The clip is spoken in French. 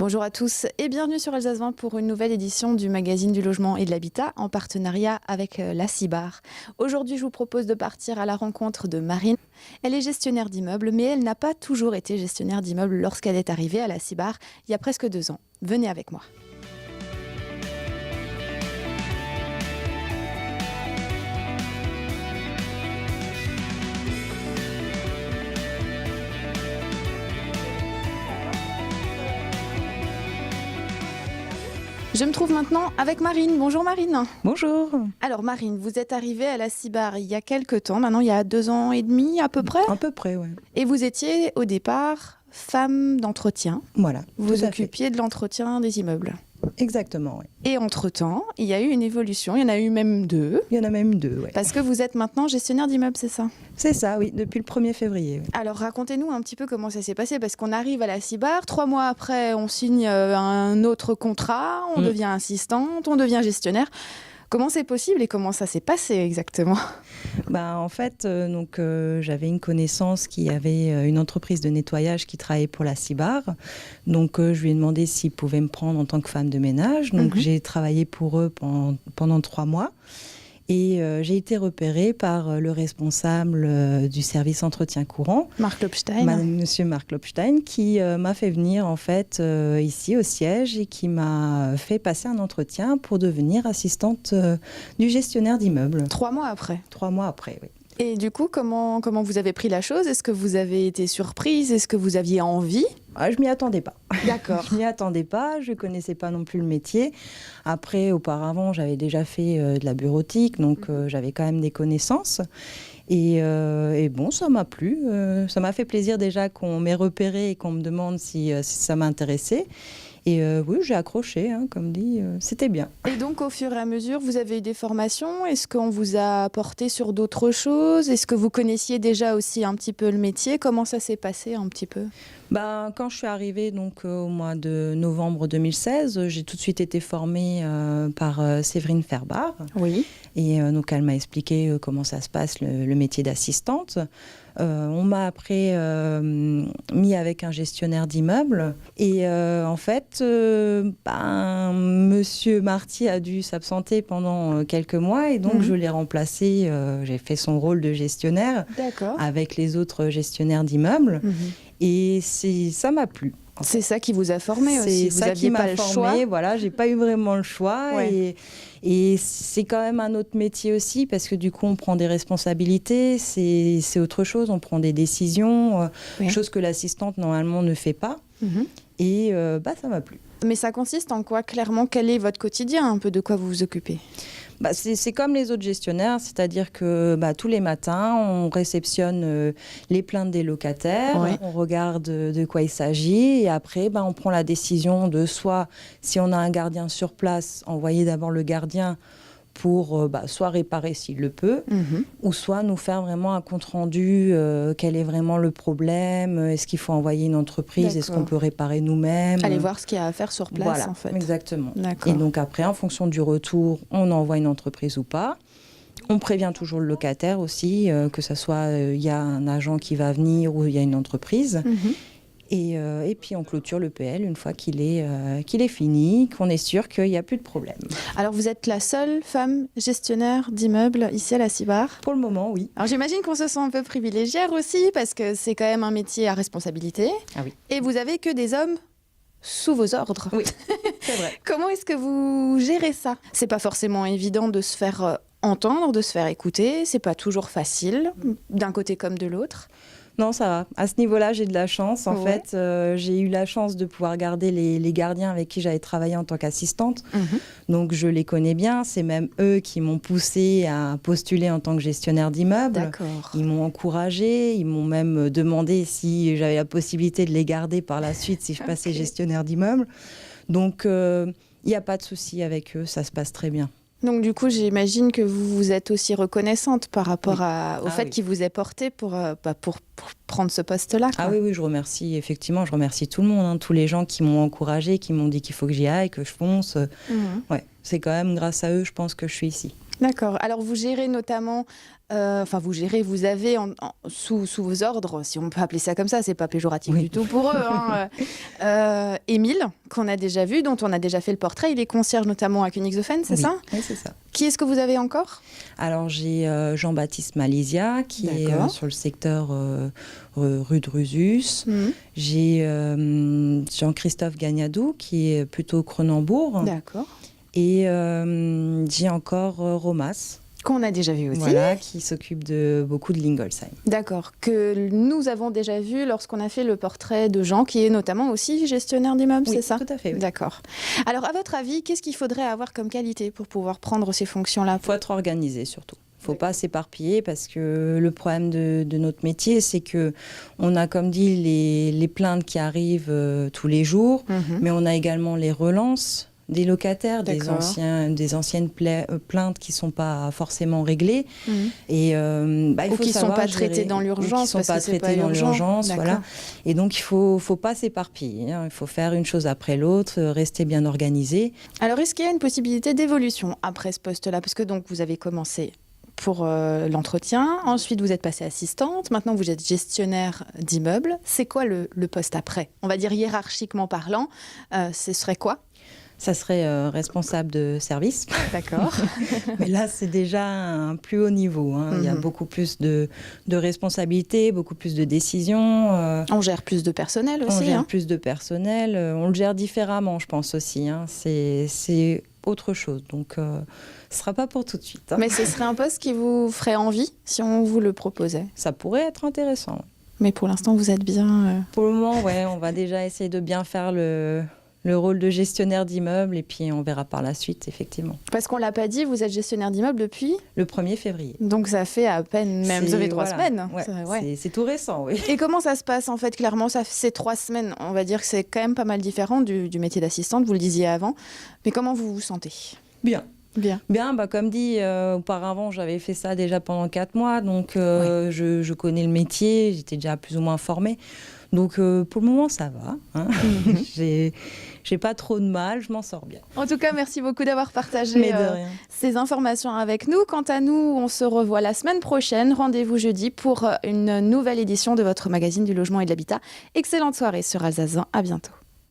Bonjour à tous et bienvenue sur Alsace 20 pour une nouvelle édition du magazine du logement et de l'habitat en partenariat avec la CIBAR. Aujourd'hui, je vous propose de partir à la rencontre de Marine. Elle est gestionnaire d'immeubles, mais elle n'a pas toujours été gestionnaire d'immeubles lorsqu'elle est arrivée à la CIBAR il y a presque 2 ans. Venez avec moi. Je me trouve maintenant avec Marine. Bonjour Marine. Bonjour. Alors Marine, vous êtes arrivée à la CIBAR il y a quelques temps, maintenant il y a 2 ans et demi à peu près. À peu près, oui. Et vous étiez au départ femme d'entretien. Voilà. Vous occupiez de l'entretien des immeubles. Exactement, oui. Et entre-temps, il y a eu une évolution, il y en a eu même 2. Il y en a même 2, oui. Parce que vous êtes maintenant gestionnaire d'immeubles, c'est ça? C'est ça, oui, depuis le 1er février. Oui. Alors racontez-nous un petit peu comment ça s'est passé, parce qu'on arrive à la CIBAR, 3 mois après, on signe un autre contrat, on devient assistante, on devient gestionnaire. Comment c'est possible et comment ça s'est passé exactement? En fait, j'avais une connaissance qui avait une entreprise de nettoyage qui travaillait pour la CIBAR. Donc, je lui ai demandé s'il pouvait me prendre en tant que femme de ménage. Donc, j'ai travaillé pour eux pendant 3 mois. Et j'ai été repérée par le responsable du service entretien courant, Marc Lopstein. Monsieur Marc Lopstein, qui m'a fait venir en fait ici au siège et qui m'a fait passer un entretien pour devenir assistante du gestionnaire d'immeuble. 3 mois après. 3 mois après, oui. Et du coup, comment vous avez pris la chose? Est-ce que vous avez été surprise? Est-ce que vous aviez envie? Je m'y attendais pas. D'accord. Je m'y attendais pas, je connaissais pas non plus le métier. Après, auparavant, j'avais déjà fait de la bureautique, donc j'avais quand même des connaissances. Et bon, ça m'a plu. Ça m'a fait plaisir déjà qu'on m'ait repéré et qu'on me demande si ça m'intéressait. Et oui, j'ai accroché, comme dit, c'était bien. Et donc, au fur et à mesure, vous avez eu des formations. Est-ce qu'on vous a apporté sur d'autres choses? Est-ce que vous connaissiez déjà aussi un petit peu le métier? Comment ça s'est passé un petit peu? Quand je suis arrivée au mois de novembre 2016, j'ai tout de suite été formée par Séverine Ferbar. Oui. Et donc, elle m'a expliqué comment ça se passe, le métier d'assistante. On m'a après mis avec un gestionnaire d'immeuble. Et en fait, Monsieur Marty a dû s'absenter pendant quelques mois. Et donc, je l'ai remplacé. J'ai fait son rôle de gestionnaire avec les autres gestionnaires d'immeubles. Et ça m'a plu. C'est ça qui vous a formé aussi. C'est ça qui m'a formé. Voilà, j'ai pas eu vraiment le choix. Ouais. Et c'est quand même un autre métier aussi, parce que du coup, on prend des responsabilités. C'est autre chose. On prend des décisions, chose que l'assistante, normalement, ne fait pas. Et ça m'a plu. Mais ça consiste en quoi, clairement? Quel est votre quotidien, un peu de quoi vous vous occupez? C'est comme les autres gestionnaires, c'est-à-dire que tous les matins, on réceptionne les plaintes des locataires, on regarde de quoi il s'agit et après, on prend la décision de soit, si on a un gardien sur place, envoyer d'abord le gardien pour soit réparer s'il le peut, ou soit nous faire vraiment un compte-rendu, quel est vraiment le problème, est-ce qu'il faut envoyer une entreprise, est-ce qu'on peut réparer nous-mêmes. Aller voir ce qu'il y a à faire sur place, en fait. Exactement. Et donc après, en fonction du retour, on envoie une entreprise ou pas. On prévient toujours le locataire aussi, que ce soit il y a un agent qui va venir ou il y a une entreprise. Et puis on clôture le PL une fois qu'il est fini, qu'on est sûr qu'il n'y a plus de problème. Alors vous êtes la seule femme gestionnaire d'immeubles ici à la CIBAR? Pour le moment, oui. Alors j'imagine qu'on se sent un peu privilégiée aussi parce que c'est quand même un métier à responsabilité. Ah oui. Et vous avez que des hommes sous vos ordres. Oui, c'est vrai. Comment est-ce que vous gérez ça? C'est pas forcément évident de se faire entendre, de se faire écouter. C'est pas toujours facile, d'un côté comme de l'autre. Non, ça va. À ce niveau-là, j'ai de la chance. En fait, j'ai eu la chance de pouvoir garder les gardiens avec qui j'avais travaillé en tant qu'assistante. Donc, je les connais bien. C'est même eux qui m'ont poussée à postuler en tant que gestionnaire d'immeuble. D'accord. Ils m'ont encouragée. Ils m'ont même demandé si j'avais la possibilité de les garder par la suite si je passais gestionnaire d'immeuble. Donc, il n'y a pas de souci avec eux. Ça se passe très bien. Donc du coup, j'imagine que vous êtes aussi reconnaissante par rapport au fait qu'il vous ait porté pour prendre ce poste-là. Ah oui, je remercie tout le monde, tous les gens qui m'ont encouragée, qui m'ont dit qu'il faut que j'y aille, que je fonce. Ouais, c'est quand même grâce à eux, je pense que je suis ici. D'accord. Alors vous gérez notamment, vous avez sous vos ordres, si on peut appeler ça comme ça, c'est pas péjoratif du tout pour eux, hein, Émile, qu'on a déjà vu, dont on a déjà fait le portrait. Il est concierge notamment à Königshofen, c'est ça ? Oui, c'est ça. Qui est-ce que vous avez encore ? Alors j'ai Jean-Baptiste Malésia qui est sur le secteur rue de Rusus. J'ai Jean-Christophe Gagnadou qui est plutôt Cronenbourg. D'accord. Et j'ai encore Romas. Qu'on a déjà vu aussi. Voilà, qui s'occupe de beaucoup de Lingolsheim. D'accord, que nous avons déjà vu lorsqu'on a fait le portrait de Jean, qui est notamment aussi gestionnaire d'immeubles, c'est ça ? Oui, tout à fait. Oui. D'accord. Alors, à votre avis, qu'est-ce qu'il faudrait avoir comme qualité pour pouvoir prendre ces fonctions-là ? Il faut être organisé surtout. Il ne faut pas s'éparpiller parce que le problème de notre métier, c'est qu'on a, comme dit, les plaintes qui arrivent tous les jours, mais on a également les relances des locataires, des anciennes plaintes qui ne sont pas forcément réglées. Et, ou qui ne sont pas traitées dans l'urgence. Qui ne sont pas traitées dans l'urgence. Voilà. Et donc, il ne faut pas s'éparpiller. Hein. Il faut faire une chose après l'autre, rester bien organisé. Alors, est-ce qu'il y a une possibilité d'évolution après ce poste-là ? Parce que donc, vous avez commencé pour l'entretien, ensuite vous êtes passée assistante, maintenant vous êtes gestionnaire d'immeubles. C'est quoi le poste après ? On va dire hiérarchiquement parlant, ce serait quoi ? Ça serait responsable de service. D'accord. Mais là, c'est déjà un plus haut niveau. Hein. Il y a beaucoup plus de responsabilités, beaucoup plus de décisions. On gère plus de personnel aussi. On gère plus de personnel. On le gère différemment, je pense aussi. Hein. C'est autre chose. Donc, ce ne sera pas pour tout de suite. Hein. Mais ce serait un poste qui vous ferait envie si on vous le proposait ? Ça pourrait être intéressant. Mais pour l'instant, vous êtes bien... Pour le moment, ouais, on va déjà essayer de bien faire le rôle de gestionnaire d'immeuble et puis on verra par la suite, effectivement. Parce qu'on ne l'a pas dit, vous êtes gestionnaire d'immeuble depuis ? Le 1er février. Donc ça fait à peine, ça fait 3 semaines. Ouais, c'est tout récent, oui. Et comment ça se passe en fait ? Clairement, ces 3 semaines, on va dire que c'est quand même pas mal différent du métier d'assistante, vous le disiez avant. Mais comment vous vous sentez ? Bien. Bien, comme dit, auparavant, j'avais fait ça déjà pendant 4 mois, donc je connais le métier, j'étais déjà plus ou moins formée. Donc, pour le moment, ça va. Hein. J'ai pas trop de mal, je m'en sors bien. En tout cas, merci beaucoup d'avoir partagé ces informations avec nous. Quant à nous, on se revoit la semaine prochaine. Rendez-vous jeudi pour une nouvelle édition de votre magazine du logement et de l'habitat. Excellente soirée sur Alsace 20. À bientôt.